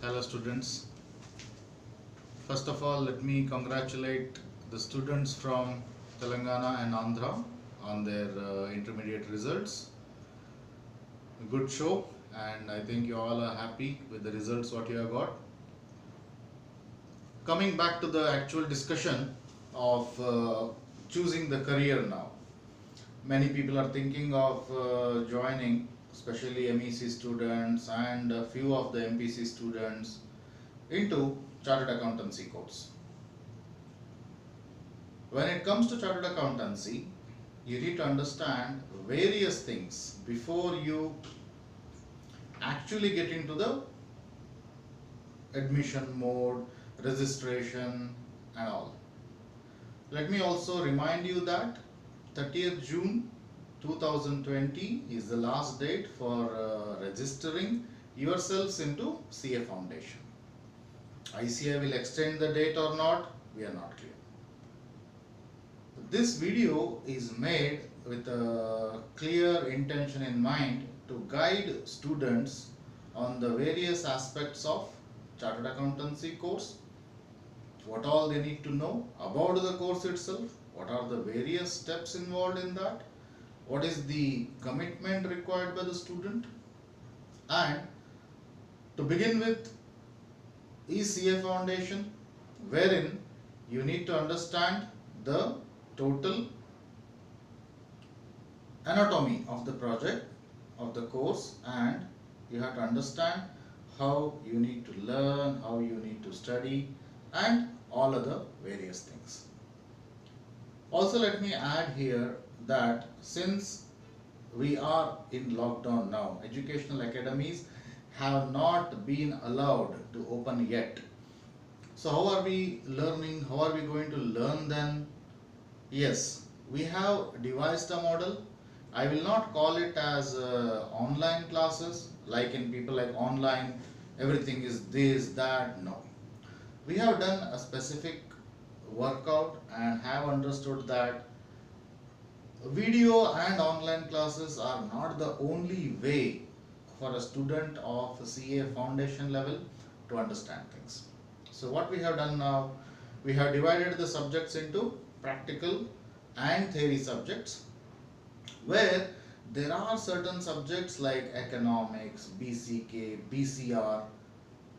Hello students. First of all, let me congratulate the students from Telangana and Andhra on their intermediate results. Good show, and I think you all are happy with the results what you have got. Coming back to the actual discussion of choosing the career now. Many people are thinking of joining, especially MEC students and a few of the MPC students, into chartered accountancy course. When it comes to chartered accountancy, you need to understand various things before you actually get into the admission mode, registration, and all. Let me also remind you that 30th June 2020 is the last date for registering yourselves into CA Foundation. ICI will extend the date or not, we are not clear. This video is made with a clear intention in mind to guide students on the various aspects of chartered accountancy course, what all they need to know about the course itself, what are the various steps involved in that, what is the commitment required by the student, and to begin with is CA Foundation, wherein you need to understand the total anatomy of the project, of the course, and you have to understand how you need to learn, how you need to study, and all other various things. Also, let me add here that since we are in lockdown now, educational academies have not been allowed to open yet. So how are we learning? How are we going to learn then? Yes, we have devised a model. I will not call it as online classes, like in people like online, everything is this, that, no. We have done a specific workout and have understood that video and online classes are not the only way for a student of CA foundation level to understand things. So what we have done now, we have divided the subjects into practical and theory subjects, where there are certain subjects like economics, BCK, BCR,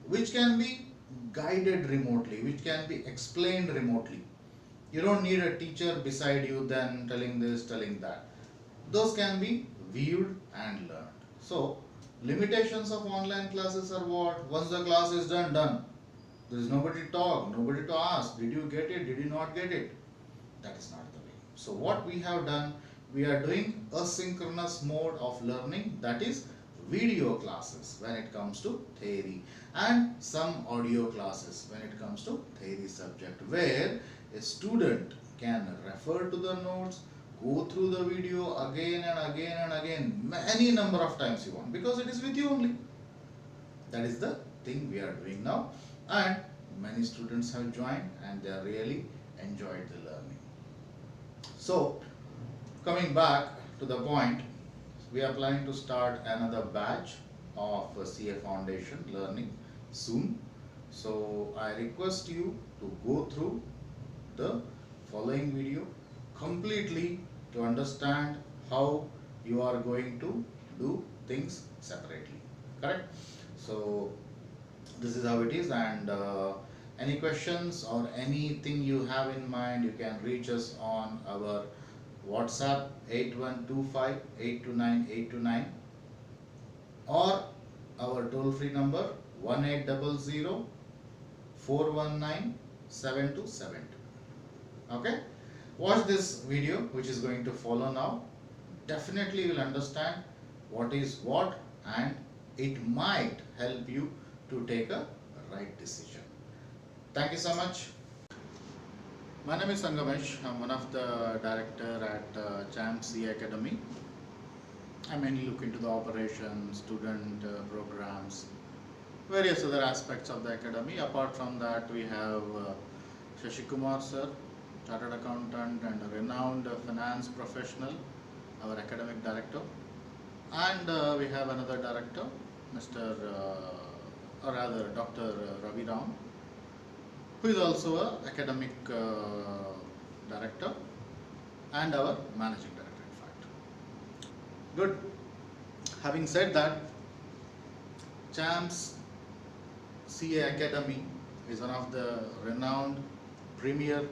which can be guided remotely, which can be explained remotely. You don't need a teacher beside you then telling this, telling that. Those can be viewed and learned. So, limitations of online classes are what? Once the class is done, done. There is nobody to talk, nobody to ask. Did you get it? Did you not get it? That is not the way. So, what we have done, we are doing asynchronous mode of learning, that is video classes when it comes to theory, and some audio classes when it comes to theory subject, where a student can refer to the notes, go through the video again and again and again, many number of times you want, because it is with you only. That is the thing we are doing now, and many students have joined and they are really enjoyed the learning. So, coming back to the point, we are planning to start another batch of CA Foundation learning soon. So I request you to go through the following video completely to understand how you are going to do things separately. Correct? So this is how it is, and any questions or anything you have in mind, you can reach us on our WhatsApp 8125 829 829 or our toll free number 1800 419 7272. Okay, watch this video which is going to follow now. Definitely you will understand what is what, and it might help you to take a right decision. Thank you so much. My name is Sangamesh. I'm one of the director at CHAMP CA Academy. I mainly look into the operations, student programs, various other aspects of the academy. Apart from that, we have Shashi Kumar sir, chartered accountant and a renowned finance professional, our academic director. And we have another director, Mr. or rather Dr. Ravi Ram, who is also a academic director and our managing director in fact. Good. Having said that, CHAMPS CA Academy is one of the renowned premier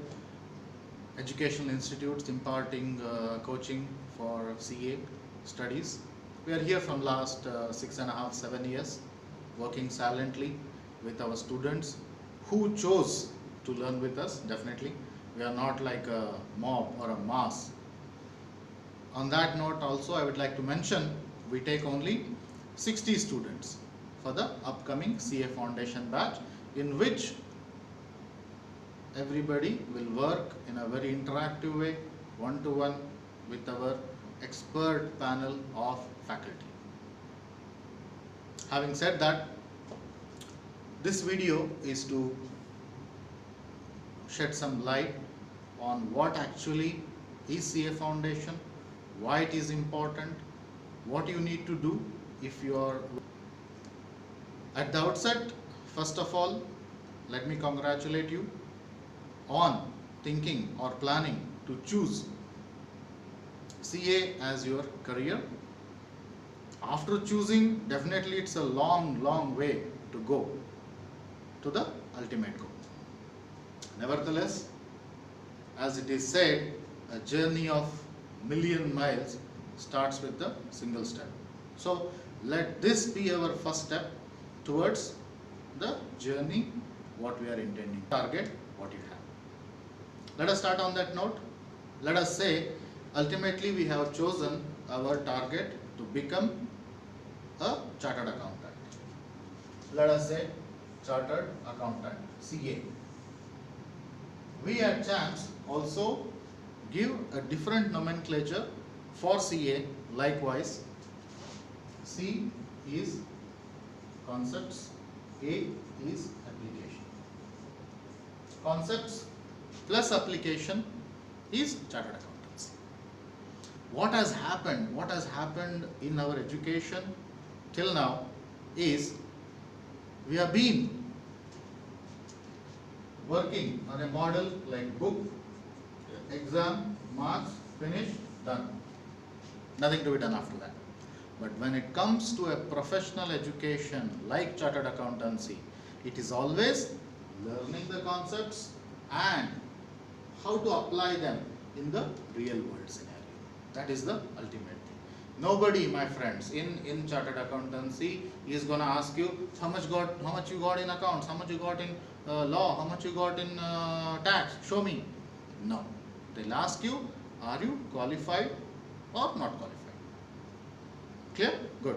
educational institutes imparting coaching for CA studies. We are here from last 6.5, 7 years, working silently with our students who chose to learn with us. Definitely, we are not like a mob or a mass. On that note also, I would like to mention, we take only 60 students for the upcoming CA Foundation batch, in which everybody will work in a very interactive way, one-to-one with our expert panel of faculty. Having said that, this video is to shed some light on what actually is CA Foundation, why it is important, what you need to do if you are. At the outset, first of all, let me congratulate you on thinking or planning to choose CA as your career. After choosing, definitely it's a long way to go to the ultimate goal. Nevertheless, as it is said, a journey of million miles starts with a single step. So let this be our first step towards the journey what we are intending. Target what you have. Let us start on that note. Let us say ultimately we have chosen our target to become a chartered accountant. Let us say chartered accountant, CA. We at CHAMPS also give a different nomenclature for CA. Likewise, C is concepts, A is application. Concepts plus application is chartered accountancy. What has happened in our education till now is we have been working on a model like book, exam, marks, finish, done. Nothing to be done after that. But when it comes to a professional education like chartered accountancy, it is always learning the concepts and how to apply them in the real world scenario. That is the ultimate thing. Nobody, my friends, in chartered accountancy is gonna ask you how much you got in accounts, how much you got in law, how much you got in tax. Show me. No, they'll ask you, are you qualified or not qualified? Clear? Good.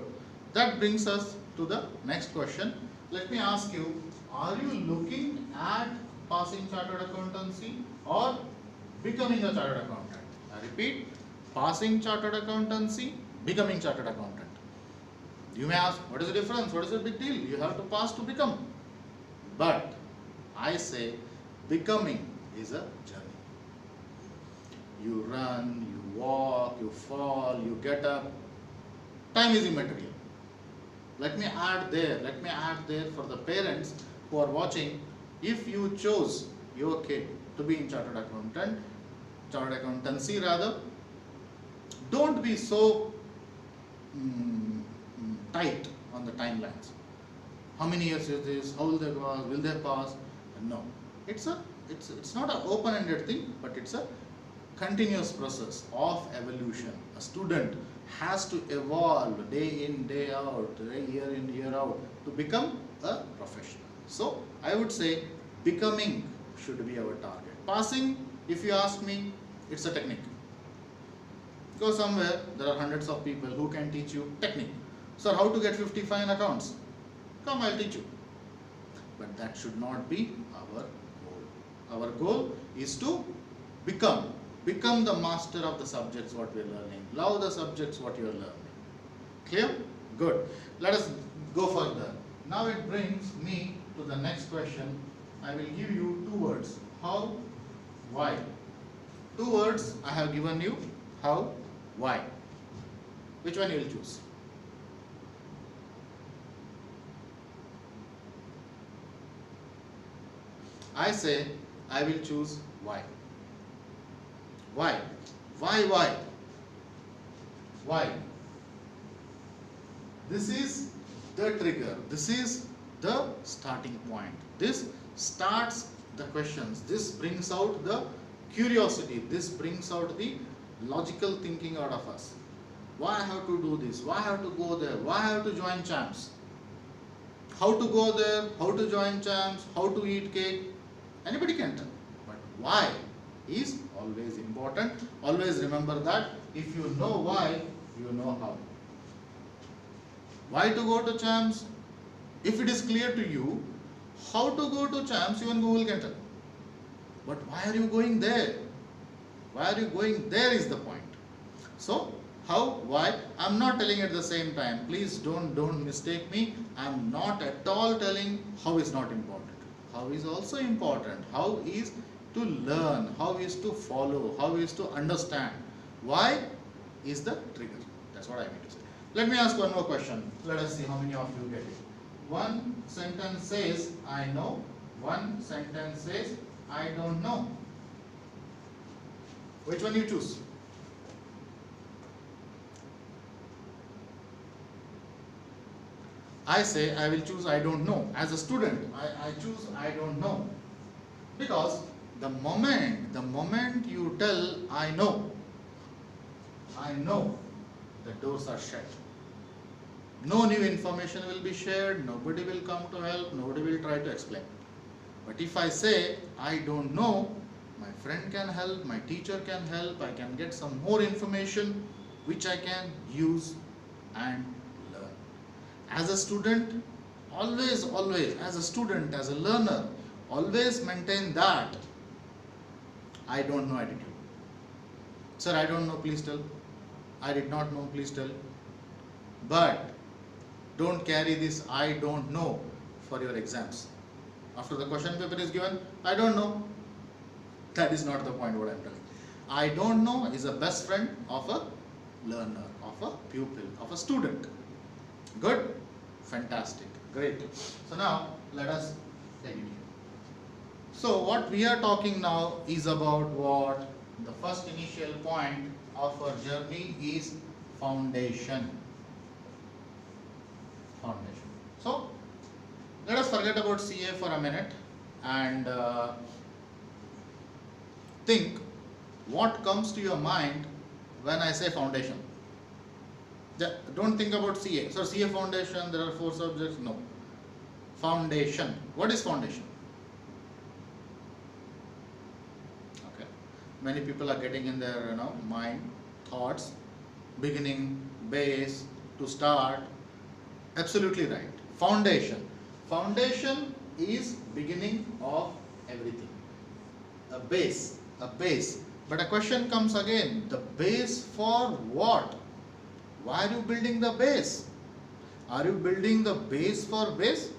That brings us to the next question. Let me ask you, are you looking at passing chartered accountancy or becoming a chartered accountant? I repeat, passing chartered accountancy, becoming chartered accountant. You may ask, what is the difference? What is the big deal? You have to pass to become. But I say, becoming is a journey. You run, you walk, you fall, you get up. Time is immaterial. Let me add there for the parents who are watching, if you chose your kid to be in chartered accountancy rather, don't be so tight on the timelines. How many years is this? How will they pass? Will they pass? No. It's not an open-ended thing, but it's a continuous process of evolution. A student has to evolve day in, day out, year in, year out to become a professional. So I would say becoming should be our target. Passing, if you ask me, it's a technique. Go somewhere, there are hundreds of people who can teach you technique. Sir, how to get 55 in accounts? Come, I'll teach you. But that should not be our goal. Our goal is to become the master of the subjects what we are learning. Love the subjects what you are learning. Clear? Good. Let us go further. Now it brings me to the next question. I will give you two words. How, why. Two words I have given you. How, why. Which one you will choose? I say I will choose Y. Why? Why? Why? This is the trigger. This is the starting point. This starts the questions. This brings out the curiosity. This brings out the logical thinking out of us. Why I have to do this? Why I have to go there? Why I have to join champs? How to go there? How to join champs? How to eat cake? Anybody can tell. But why is always important. Always remember that if you know why, you know how. Why to go to champs? If it is clear to you, how to go to champs, even Google can tell. But why are you going there? Why are you going there is the point. So, how, why? I'm not telling at the same time. Please don't mistake me. I'm not at all telling how is not important. How is also important. How is to learn. How is to follow. How is to understand. Why is the trigger. That's what I mean to say. Let me ask one more question. Let us see how many of you get it. One sentence says, I know. One sentence says, I don't know. Which one you choose? I say I will choose I don't know. As a student, I choose I don't know. Because the moment you tell I know, the doors are shut. No new information will be shared, nobody will come to help, nobody will try to explain. But if I say I don't know, my friend can help, my teacher can help, I can get some more information which I can use and learn. As a student, always, as a student, as a learner, always maintain that I don't know attitude. Sir, I don't know, please tell. I did not know, please tell. But don't carry this I don't know for your exams. After the question paper is given, I don't know. That is not the point what I am telling. I don't know is a best friend of a learner, of a pupil, of a student. Good? Fantastic. Great. So now let us take it here. So what we are talking now is about what? The first initial point of our journey is foundation. Foundation. So let us forget about CA for a minute and think what comes to your mind when I say foundation. Don't think about CA. So CA foundation, there are 4 subjects. No. Foundation. What is foundation? Okay. Many people are getting in their mind thoughts, beginning, base, to start. Absolutely right. Foundation. Foundation is beginning of everything. A base. A base. But a question comes again. The base for what? Why are you building the base? Are you building the base for base?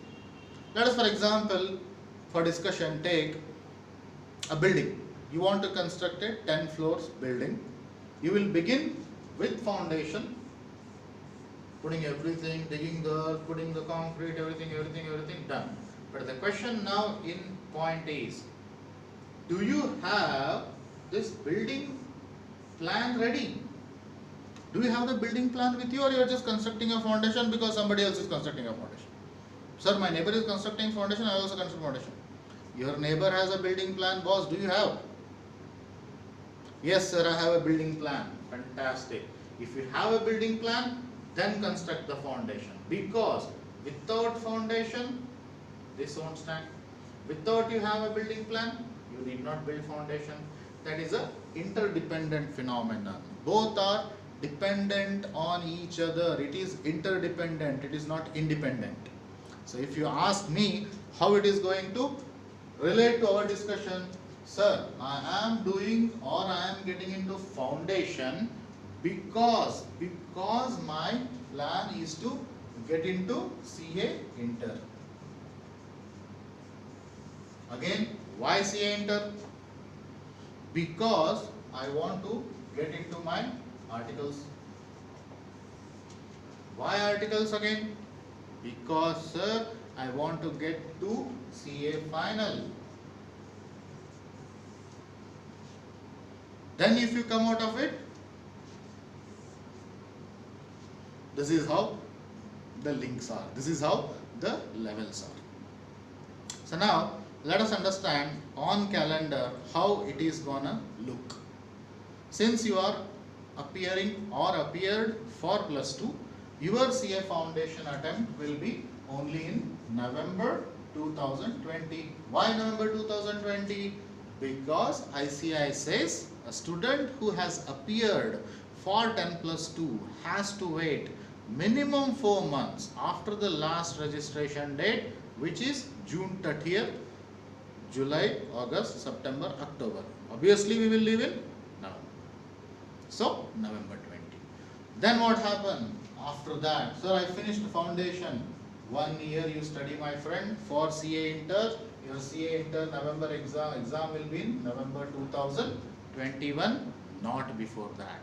Let us, for example, for discussion, take a building. You want to construct a 10 floors building. You will begin with foundation, putting everything, digging the earth, putting the concrete, everything done. But the question now in point is, do you have this building plan ready? Do you have the building plan with you, or you are just constructing a foundation because somebody else is constructing a foundation? Sir, my neighbor is constructing foundation, I also construct foundation. Your neighbor has a building plan, boss, do you have? Yes sir, I have a building plan. Fantastic. If you have a building plan, then construct the foundation. Because without foundation, this won't stand. Without you have a building plan, you need not build foundation. That is a interdependent phenomenon. Both are dependent on each other. It is interdependent, it is not independent. So if you ask me how it is going to relate to our discussion, sir, I am doing or I am getting into foundation because my plan is to get into CA Inter. Again, why CA Inter? Because I want to get into my articles. Why articles again? Because sir, I want to get to CA final. Then if you come out of it, this is how the links are. This is how the levels are. So now let us understand on calendar how it is gonna look. Since you are appearing or appeared for +2, your CA foundation attempt will be only in November 2020. Why November 2020? Because ICAI says a student who has appeared for 10+2 has to wait minimum 4 months after the last registration date, which is June 30th, July, August, September, October. Obviously we will live in November. So November 20. Then what happened after that? So I finished foundation. 1 year you study, my friend, for CA Inter. Your CA Inter November exam will be in November 2021, not before that.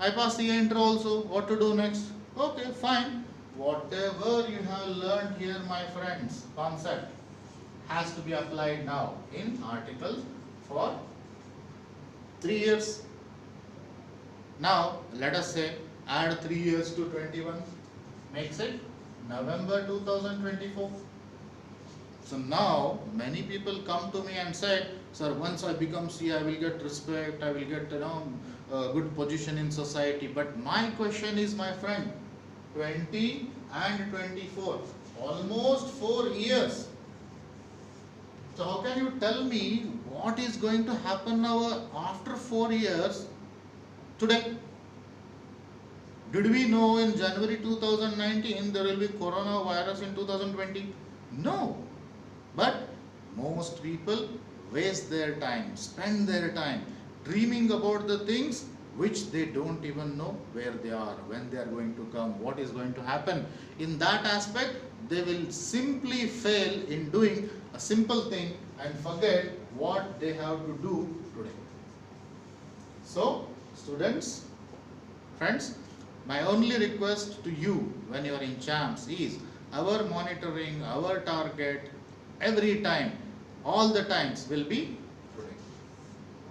I passed CA Inter also. What to do next? Okay, fine. Whatever you have learned here, my friends, concept has to be applied now in articles for 3 years. Now let us say add 3 years to 21, makes it November 2024. So now many people come to me and say, sir, once I become CA, I will get respect, I will get a good position in society. But my question is, my friend, 20 and 24, almost 4 years. So how can you tell me what is going to happen now after 4 years today? Did we know in January 2019 there will be coronavirus in 2020? No. But most people waste their time, spend their time dreaming about the things which they don't even know where they are, when they are going to come, what is going to happen. In that aspect, they will simply fail in doing a simple thing and forget what they have to do today. So, students, friends, my only request to you when you are in CHAMPS is our monitoring, our target every time, all the times will be today.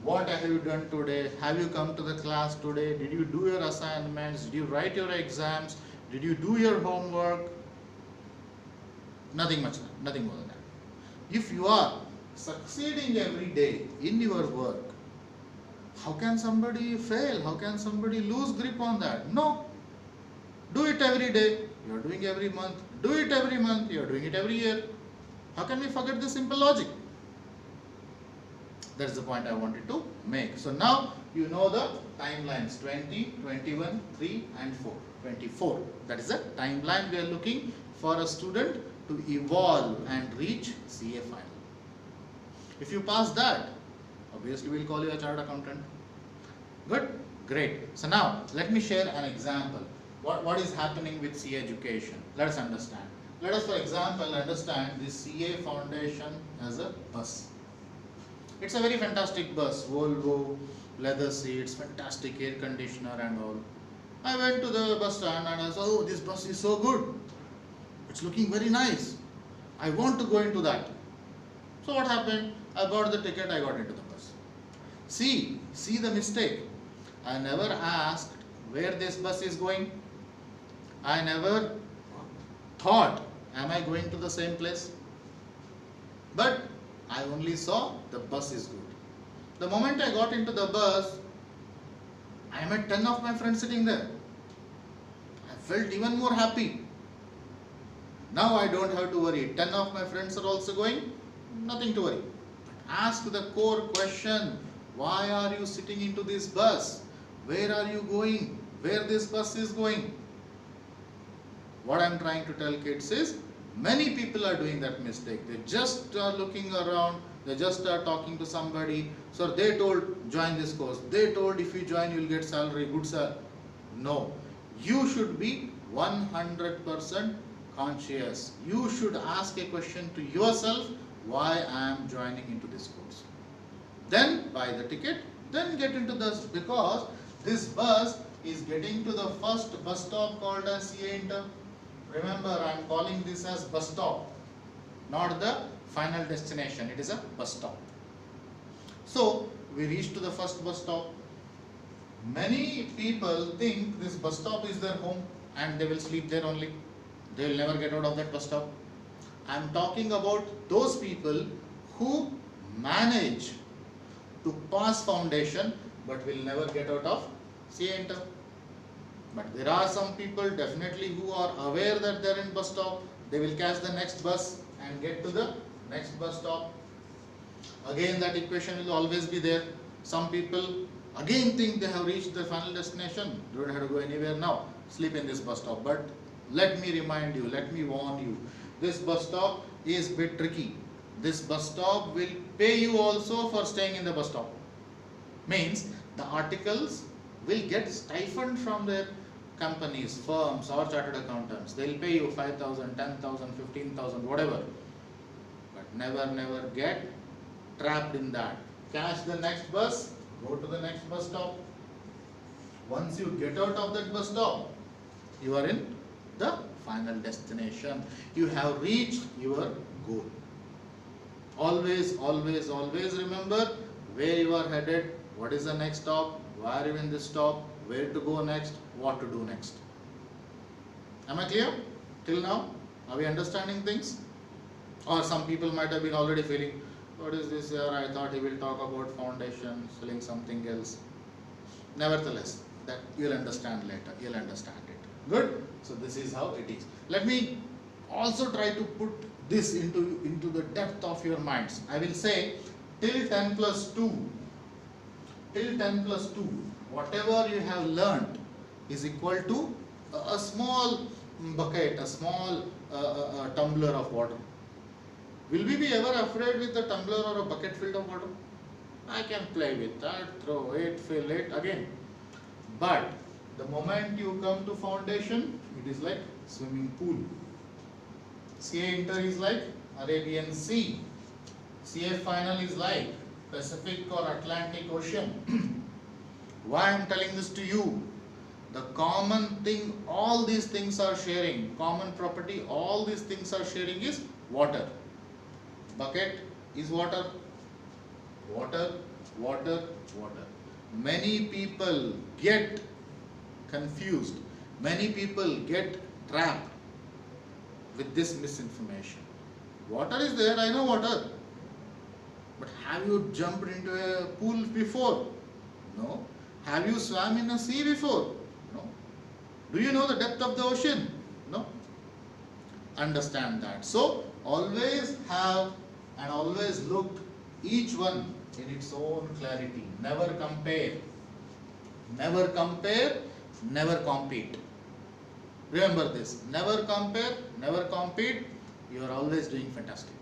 What have you done today? Have you come to the class today? Did you do your assignments? Did you write your exams? Did you do your homework? Nothing much, nothing more than that. If you are succeeding every day in your work, how can somebody fail? How can somebody lose grip on that? No. Do it every day. You are doing every month. Do it every month. You are doing it every year. How can we forget this simple logic? That's the point I wanted to make. So now you know the timelines 20, 21, 3 and 4. 24. That is the timeline we are looking for a student to evolve and reach CA final. If you pass that, obviously we'll call you a chartered accountant. Good? Great. So now let me share an example. What is happening with CA education? Let us understand. Let us, for example, understand this CA foundation as a bus. It's a very fantastic bus, Volvo, leather seats, fantastic air conditioner and all. I went to the bus stand and I said, oh, this bus is so good. It's looking very nice. I want to go into that. So what happened? I bought the ticket, I got into the bus. See the mistake. I never asked where this bus is going. I never thought, am I going to the same place? But I only saw the bus is good. The moment I got into the bus, I met 10 of my friends sitting there. I felt even more happy. Now I don't have to worry. 10 of my friends are also going, nothing to worry. But ask the core question, why are you sitting into this bus? Where are you going? Where this bus is going? What I am trying to tell kids is, many people are doing that mistake. They just are looking around, they just are talking to somebody. So they told, join this course. They told, if you join, you will get salary, good salary. No. You should be 100% conscious. You should ask a question to yourself, why I am joining into this course. Then buy the ticket, then get into this, because this bus is getting to the first bus stop called as CA Inter. Remember, I am calling this as bus stop, not the final destination. It is a bus stop. So we reach to the first bus stop. Many people think this bus stop is their home and they will sleep there only. They will never get out of that bus stop. I am talking about those people who manage to pass foundation but will never get out of CA Inter. But there are some people definitely who are aware that they are in bus stop. They will catch the next bus and get to the next bus stop. Again, that equation will always be there. Some people again think they have reached their final destination. Don't have to go anywhere now. Sleep in this bus stop. But let me remind you, let me warn you. This bus stop is a bit tricky. This bus stop will pay you also for staying in the bus stop. Means the articles will get stipend from their companies, firms or chartered accountants. They will pay you 5,000, 10,000, 15,000, whatever. But never get trapped in that. Catch the next bus, go to the next bus stop. Once you get out of that bus stop, you are in the final destination. You have reached your goal. Always remember where you are headed, what is the next stop, why are you in this stop, where to go next, what to do next. Am I clear? Till now? Are we understanding things? Or some people might have been already feeling, what is this here? I thought he will talk about foundation, selling something else. Nevertheless, that you'll understand later. You'll understand it. Good? So this is how it is. Let me also try to put this into the depth of your minds. I will say till 10 plus 2, whatever you have learnt is equal to a small bucket, a small tumbler of water. Will we be ever afraid with a tumbler or a bucket filled of water? I can play with that, throw it, fill it again. But the moment you come to foundation, it is like swimming pool. CA Inter is like Arabian Sea. CA Final is like Pacific or Atlantic Ocean. Why I am telling this to you? The common thing all these things are sharing, common property all these things are sharing is water. Bucket is water. Many people get confused. Many people get trapped with this misinformation. Water is there, I know water. But have you jumped into a pool before? No. Have you swam in a sea before? No. Do you know the depth of the ocean? No. Understand that. So, always have and always look each one in its own clarity. Never compare. Never compare, never compete. Remember this. Never compare, never compete. You are always doing fantastic.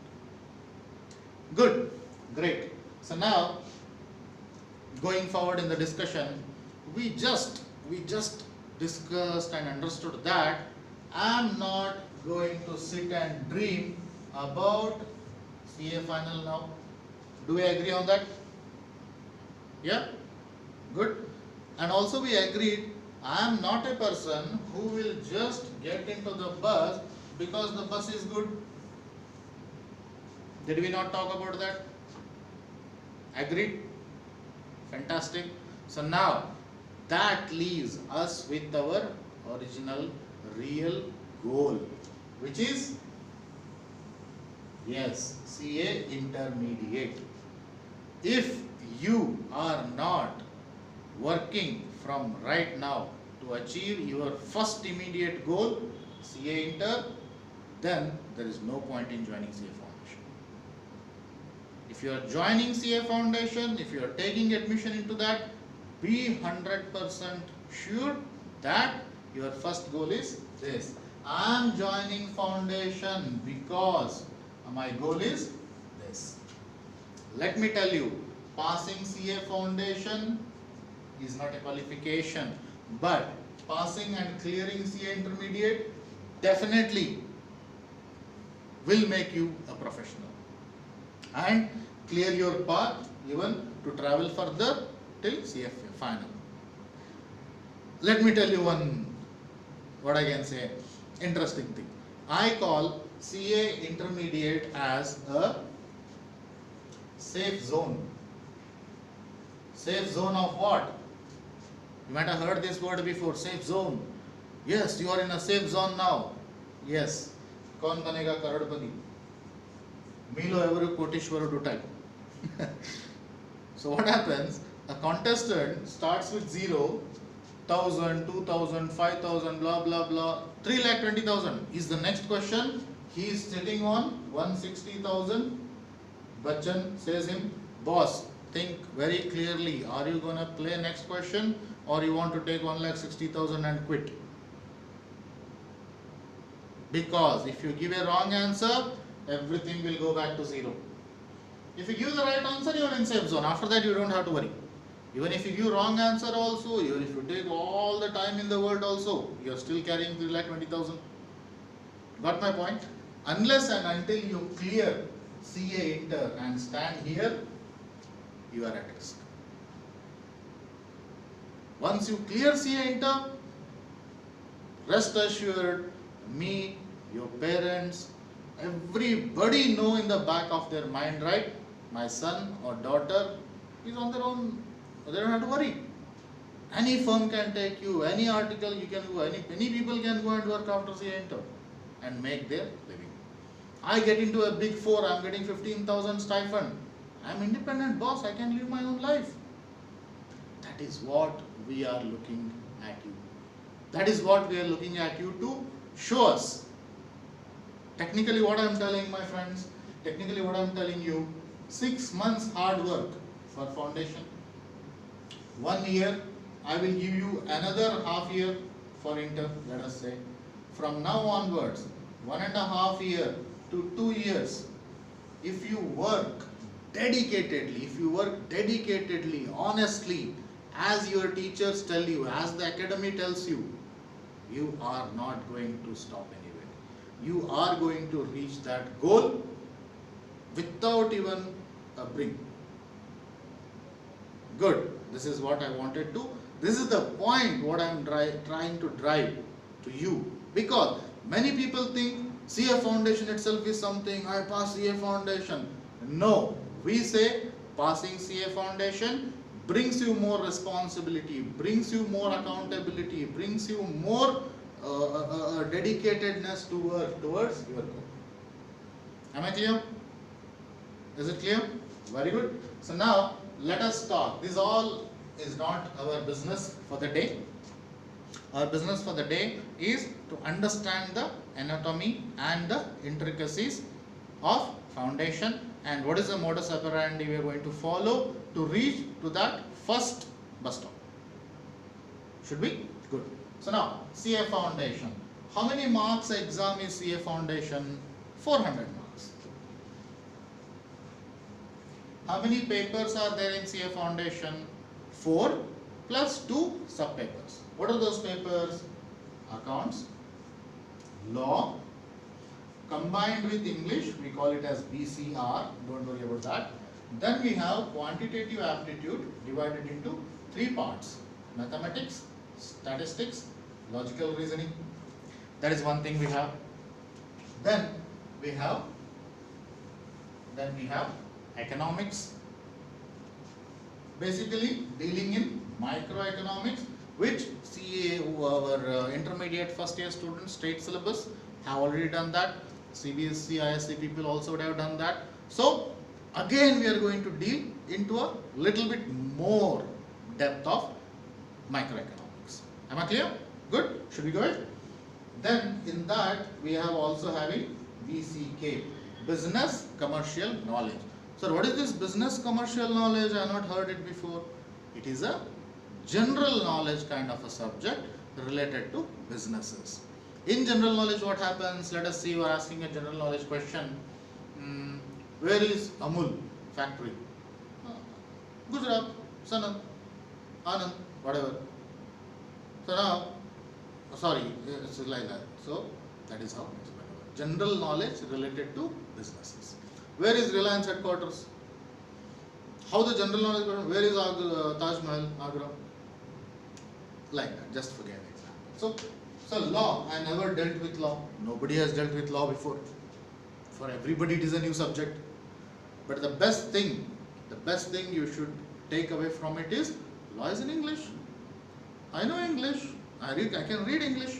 Good. Great. So now, going forward in the discussion, we just discussed and understood that I am not going to sit and dream about CA final now. Do we agree on that? Yeah? Good. And also we agreed, I am not a person who will just get into the bus because the bus is good. Did we not talk about that? Agreed? Fantastic. So now that leaves us with our original real goal, which is, yes, CA Intermediate. If you are not working from right now to achieve your first immediate goal, CA Inter, then there is no point in joining CA Foundation. If you are joining CA Foundation, if you are taking admission into that, be 100% sure that your first goal is this. I am joining foundation because my goal is this. Let me tell you, passing CA Foundation is not a qualification, but passing and clearing CA Intermediate definitely will make you a professional and clear your path even to travel further till CA final. Let me tell you one, what I can say, interesting thing. I call CA Intermediate as a safe zone. Safe zone of what? You might have heard this word before, safe zone. Yes, you are in a safe zone now. Yes. कौन बनेगा करोड़पति? Milo every Koteshwaru type. So what happens? A contestant starts with 0, 1000, 2000, 5000, blah blah blah. 3,20,000 is the next question. He is sitting on 160,000. Bachchan says him, boss, think very clearly. Are you gonna play next question or you want to take 1,60,000 and quit? Because if you give a wrong answer, everything will go back to 0. If you give the right answer, you are in safe zone. After that, you don't have to worry. Even if you give wrong answer also, even if you take all the time in the world also, you are still carrying 3,20,000. Got my point? Unless and until you clear CA Inter and stand here, you are at risk. Once you clear CA Inter, rest assured, me, your parents, everybody know in the back of their mind, right? My son or daughter is on their own. They don't have to worry. Any firm can take you, any article you can go, any people can go and work after CA Inter and make their living. I get into a big 4, I'm getting 15,000 stipend. I'm independent boss, I can live my own life. That is what we are looking at you. That is what we are looking at you to show us. Technically what I am telling my friends, technically what I am telling you, 6 months hard work for foundation. 1 year, I will give you another half year for Inter, let us say. From now onwards, 1.5 year to 2 years, if you work dedicatedly, honestly, as your teachers tell you, as the academy tells you, you are not going to stop anywhere. You are going to reach that goal without even a blink. Good. This is what I wanted to. This is the point what I am trying to drive to you. Because many people think CA Foundation itself is something, I pass CA Foundation. No. We say passing CA Foundation brings you more responsibility, brings you more accountability, brings you more dedicatedness towards your goal. Am I clear? Is it clear? Very good. So now let us talk. This all is not our business for the day. Our business for the day is to understand the anatomy and the intricacies of foundation and what is the modus operandi we are going to follow to reach to that first bus stop. Should be good. So now CA Foundation. How many marks exam is CA Foundation? 400 marks. How many papers are there in CA Foundation? 4 plus 2 sub papers. What are those papers? Accounts, law, combined with English, we call it as BCR, don't worry about that. Then we have quantitative aptitude divided into 3 parts, mathematics, statistics, logical reasoning. That is one thing we have. Then we have economics, basically dealing in microeconomics, which CA, our intermediate first year students, state syllabus, have already done that. CBSE, ISC people also would have done that. So again we are going to deal into a little bit more depth of microeconomics. Am I clear? Good? Should we go ahead? Then in that we have also having BCK, business commercial knowledge. So what is this business commercial knowledge? I have not heard it before. It is a general knowledge kind of a subject related to businesses. In general knowledge what happens? Let us see, you are asking a general knowledge question. Where is Amul factory? Gujarat, Sanand, Anand, whatever. So now, sorry, it's like that. So that is how it is. General knowledge related to businesses. Where is Reliance headquarters? How the general knowledge, where is Taj Mahal, Agra? Like that, just forget an example. So law, I never dealt with law. Nobody has dealt with law before. For everybody it is a new subject. But the best thing you should take away from it is law is in English. I know English. I can read English.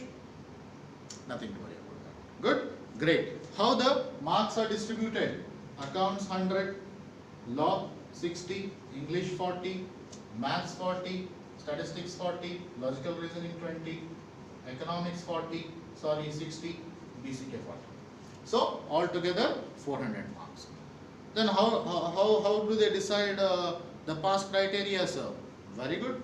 Nothing to worry about that. Good? Great. How the marks are distributed? Accounts 100, law 60, English 40, maths 40, statistics 40, logical reasoning 20, economics 60, BCK 40. So altogether 400 marks. Then how do they decide the pass criteria, sir? Very good.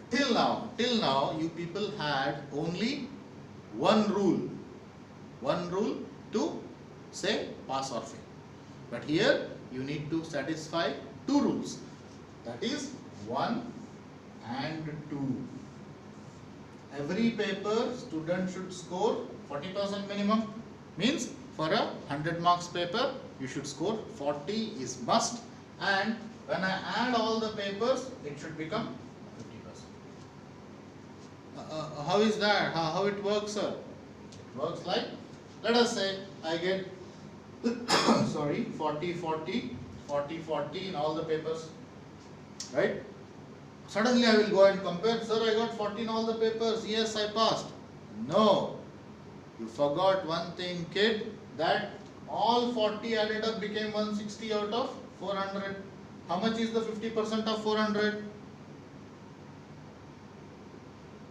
Till now you people had only one rule to say pass or fail. But here you need to satisfy two rules. That is 1 and 2. Every paper student should score 40% minimum. Means for a 100 marks paper you should score 40 is must, and when I add all the papers it should become 50%. How is that? How it works, sir? It works like, let us say I get 40, 40, 40, 40 in all the papers, right? Suddenly I will go and compare, sir, I got 40 in all the papers, yes, I passed. No, you forgot one thing, kid, that all 40 added up became 160 out of 400. How much is the 50% of 400?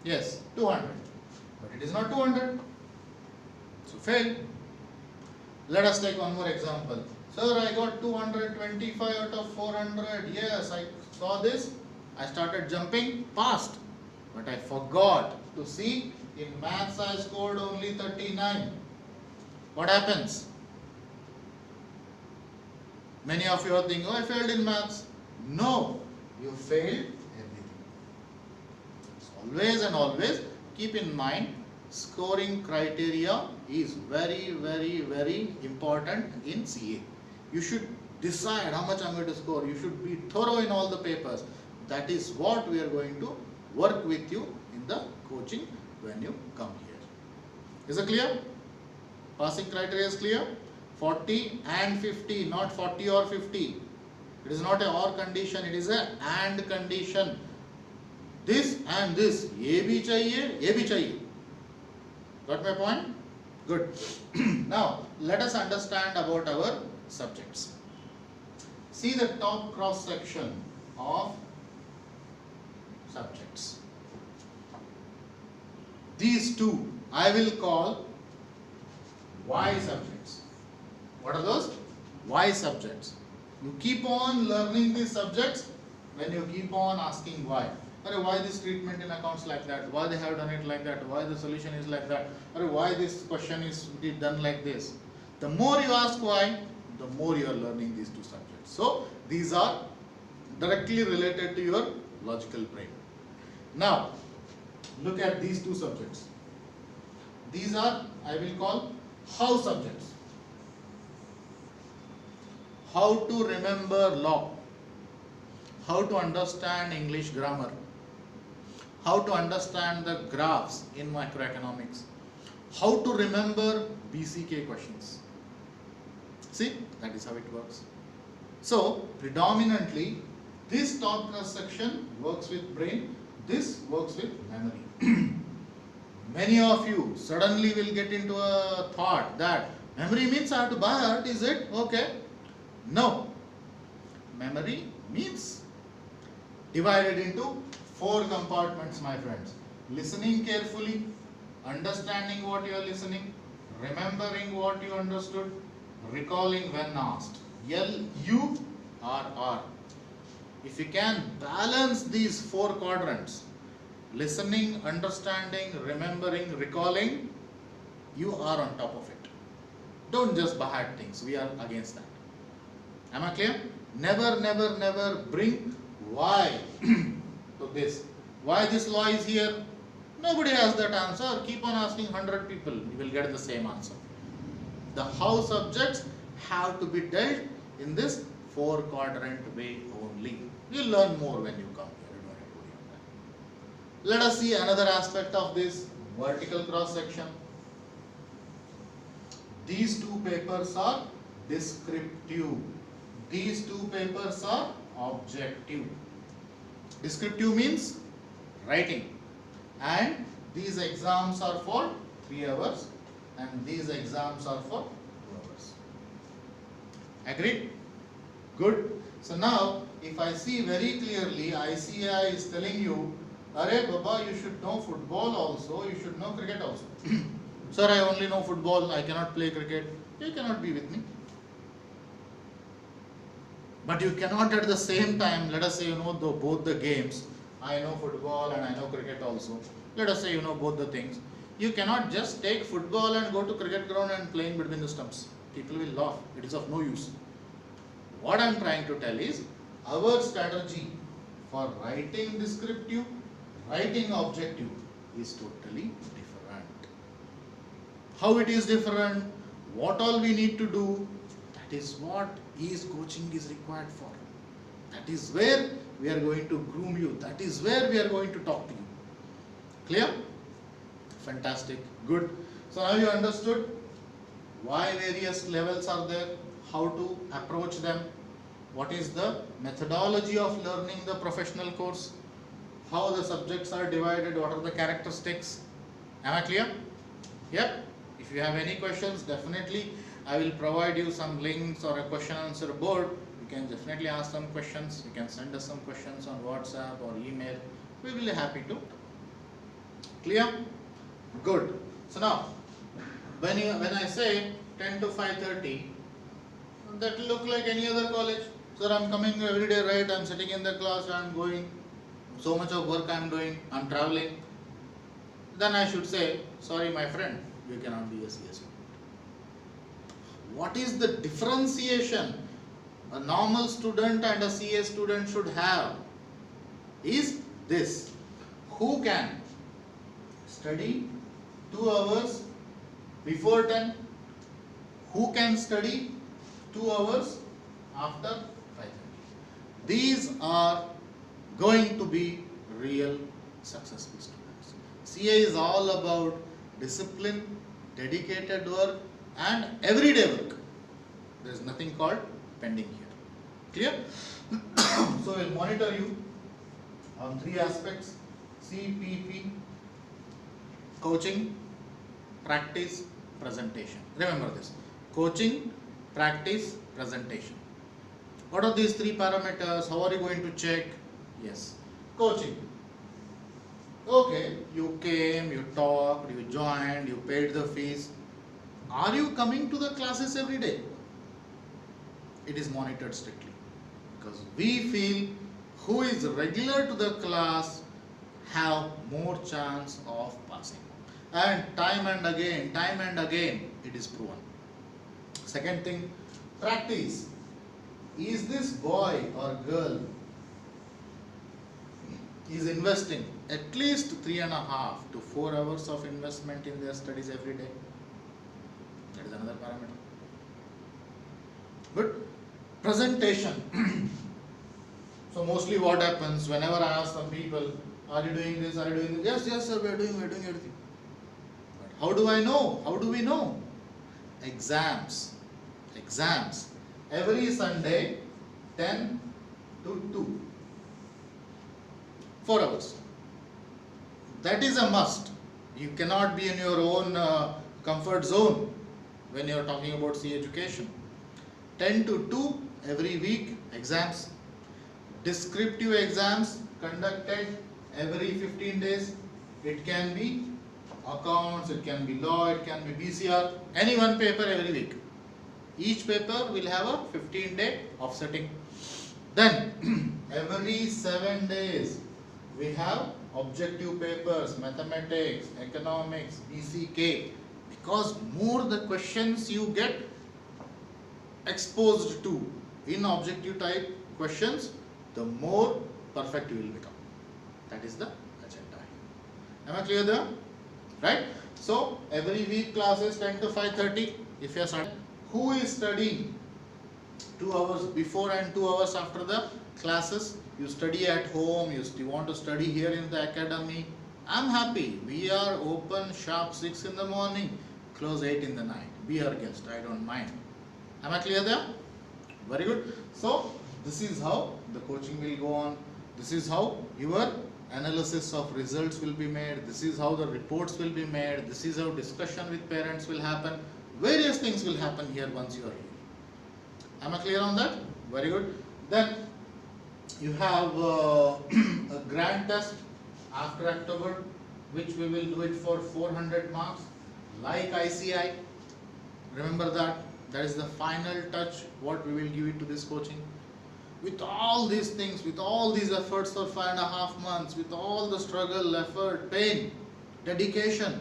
Yes, 200. But it is not 200. So fail. Let us take one more example. Sir, I got 225 out of 400. Yes, I saw this. I started jumping, passed. But I forgot to see in maths I scored only 39. What happens? Many of you are thinking, oh, I failed in maths. No, you failed everything. So always and always keep in mind, scoring criteria is very, very, very important in CA. You should decide how much I'm going to score. You should be thorough in all the papers. That is what we are going to work with you in the coaching when you come here. Is it clear? Passing criteria is clear? 40 and 50, not 40 or 50. It is not a or condition, it is a and condition. This and this. A bhi chahiye, A bhi chahiye. Got my point? Good. Now, let us understand about our subjects. See the top cross section of subjects. These two I will call Y subjects. What are those? Y subjects. You keep on learning these subjects when you keep on asking why. Why this treatment in accounts like that? Why they have done it like that? Why the solution is like that? Why this question is done like this? The more you ask why, the more you are learning these two subjects. So these are directly related to your logical brain. Now look at these two subjects. These are, I will call, how subjects. How to remember law, how to understand English grammar, how to understand the graphs in macroeconomics, how to remember BCK questions. See, that is how it works. So, predominantly, this top cross section works with brain, this works with memory. Many of you suddenly will get into a thought that memory means I have to buy heart, is it? Okay. No. Memory means divided into 4 compartments, my friends. Listening carefully, understanding what you are listening, remembering what you understood, recalling when asked. LURR. If you can balance these 4 quadrants, listening, understanding, remembering, recalling, you are on top of it. Don't just bahad things. We are against that. Am I clear? Never, never, never bring why to this. Why this law is here? Nobody has that answer. Keep on asking 100 people. You will get the same answer. The how subjects have to be dealt in this 4 quadrant way only. You will learn more when you come here. Don't worry on that. Let us see another aspect of this vertical cross section. These 2 papers are descriptive. These 2 papers are objective. Descriptive means writing, and these exams are for 3 hours and these exams are for 2 hours. Agreed? Good. So now if I see very clearly, ICAI is telling you, Arey Baba, you should know football also, you should know cricket also. Sir, I only know football, I cannot play cricket. You cannot be with me. But you cannot at the same time, let us say you know both the games. I know football and I know cricket also. Let us say you know both the things. You cannot just take football and go to cricket ground and playing between the stumps. People will laugh. It is of no use. What I am trying to tell is, our strategy for writing descriptive, writing objective is totally different. How it is different? What all we need to do? That is what coaching is required for. That is where we are going to groom you. That is where we are going to talk to you. Clear? Fantastic. Good. So now you understood why various levels are there, how to approach them, what is the methodology of learning the professional course, how the subjects are divided, what are the characteristics. Am I clear? Yep. If you have any questions, definitely I will provide you some links or a question answer board. You can definitely ask some questions. You can send us some questions on WhatsApp or email. We will be happy to. Clear? Good. So now, when I say 10 to 5:30, that will look like any other college. Sir, I'm coming every day, right? I'm sitting in the class, I'm going. So much of work I'm doing, I'm traveling. Then I should say, sorry my friend, you cannot be a CS student. What is the differentiation a normal student and a CA student should have is this: who can study 2 hours before 10, who can study 2 hours after 5:30. These are going to be real successful students. CA is all about discipline, dedicated work and everyday work. There is nothing called pending here. Clear? So we'll monitor you on 3 aspects: CPP, coaching, practice, presentation. Remember this: coaching, practice, presentation. What are these 3 parameters? How are you going to check? Yes, coaching. Okay, you came, you talked, you joined, you paid the fees. Are you coming to the classes every day? It is monitored strictly, because we feel who is regular to the class have more chance of passing. And time and again it is proven. Second thing, practice. Is this boy or girl is investing at least 3.5 to 4 hours of investment in their studies every day? That is another parameter. But presentation. So mostly what happens whenever I ask some people, are you doing this? Are you doing this? Yes, sir, we are doing everything. But how do I know? How do we know? Exams. Every Sunday, 10 to 2. 4 hours. That is a must. You cannot be in your own comfort zone when you are talking about C education. 10 to 2 every week, exams. Descriptive exams conducted every 15 days. It can be accounts, it can be law, it can be BCR, any one paper every week. Each paper will have a 15-day offsetting. Then every 7 days we have objective papers, mathematics, economics, BCK, because more the questions you get exposed to in objective type questions, the more perfect you will become. That is the agenda. Am I clear there? Right? So every week classes 10 to 5:30. If you are studying, who is studying 2 hours before and 2 hours after the classes? You study at home, you want to study here in the academy. I'm happy. We are open sharp 6 in the morning, close 8 in the night. Be our guest, I don't mind. Am I clear there? Very good. So This is how the coaching will go on. This is how your analysis of results will be made. This is how the reports will be made. This is how discussion with parents will happen. Various things will happen here once you are here. Am I clear on that? Very good. Then you have a grand test after October, which we will do it for 400 marks, like ICI. Remember that. That is the final touch what we will give it to this coaching. With all these things, with all these efforts for 5.5 months, with all the struggle, effort, pain, dedication,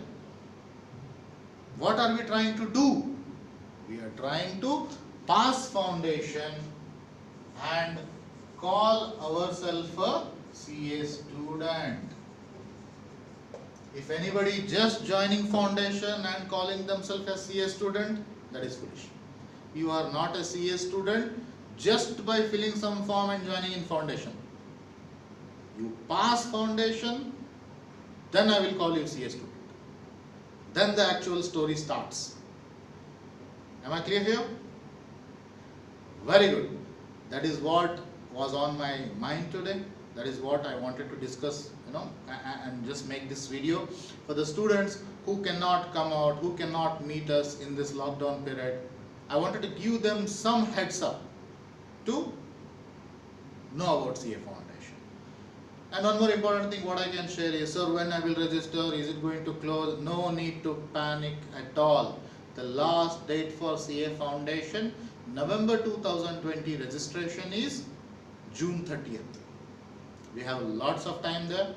what are we trying to do? We are trying to pass foundation and call ourselves a CA student. If anybody just joining foundation and calling themselves a CA student, that is foolish. You are not a CA student just by filling some form and joining in foundation. You pass foundation, then I will call you CA student. Then the actual story starts. Am I clear here? Very good. That is what was on my mind today. That is what I wanted to discuss, and just make this video for the students who cannot come out, who cannot meet us in this lockdown period. I wanted to give them some heads up to know about CA Foundation. And one more important thing what I can share is, sir, when I will register, is it going to close? No need to panic at all. The last date for CA Foundation, November 2020 registration is June 30th. We have lots of time there,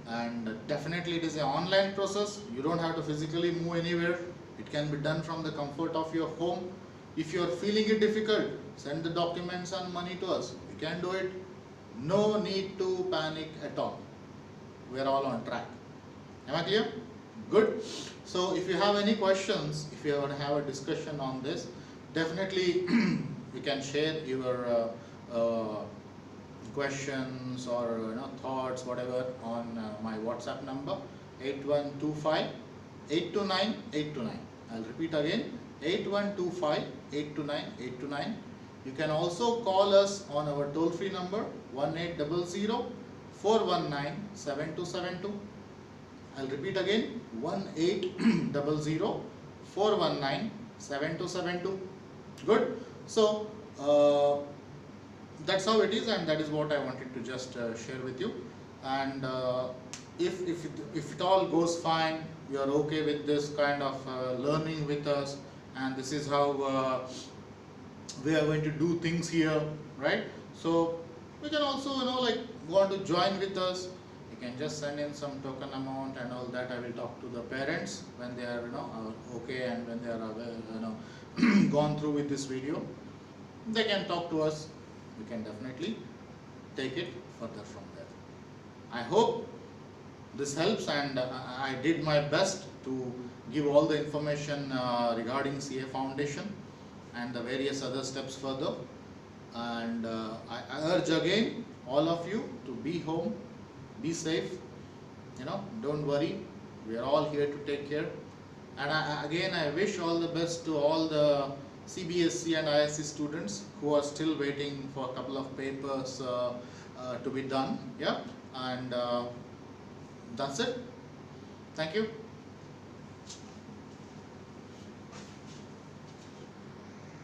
and definitely it is an online process. You don't have to physically move anywhere. It can be done from the comfort of your home. If you are feeling it difficult, send the documents and money to us. We can do it. No need to panic at all. We are all on track. Am I clear? Good. So if you have any questions, if you want to have a discussion on this, definitely you can share your questions or thoughts, whatever, on my WhatsApp number 8125 829 829. I'll repeat again, 8125 829 829. You can also call us on our toll-free number 1800 419 7272. I'll repeat again, 1800 419 7272. Good. So that's how it is, and that is what I wanted to just share with you. And if it all goes fine, you are okay with this kind of learning with us, and this is how we are going to do things here, right? So we can also want to join with us. You can just send in some token amount and all that. I will talk to the parents when they are okay, and when they are gone through with this video, they can talk to us. We can definitely take it further from there. I hope this helps, and I did my best to give all the information regarding CA Foundation and the various other steps further. And I urge again all of you to be home, be safe, don't worry, we are all here to take care. And I wish all the best to all the CBSE and ISC students who are still waiting for a couple of papers to be done. Yeah, and that's it. Thank you.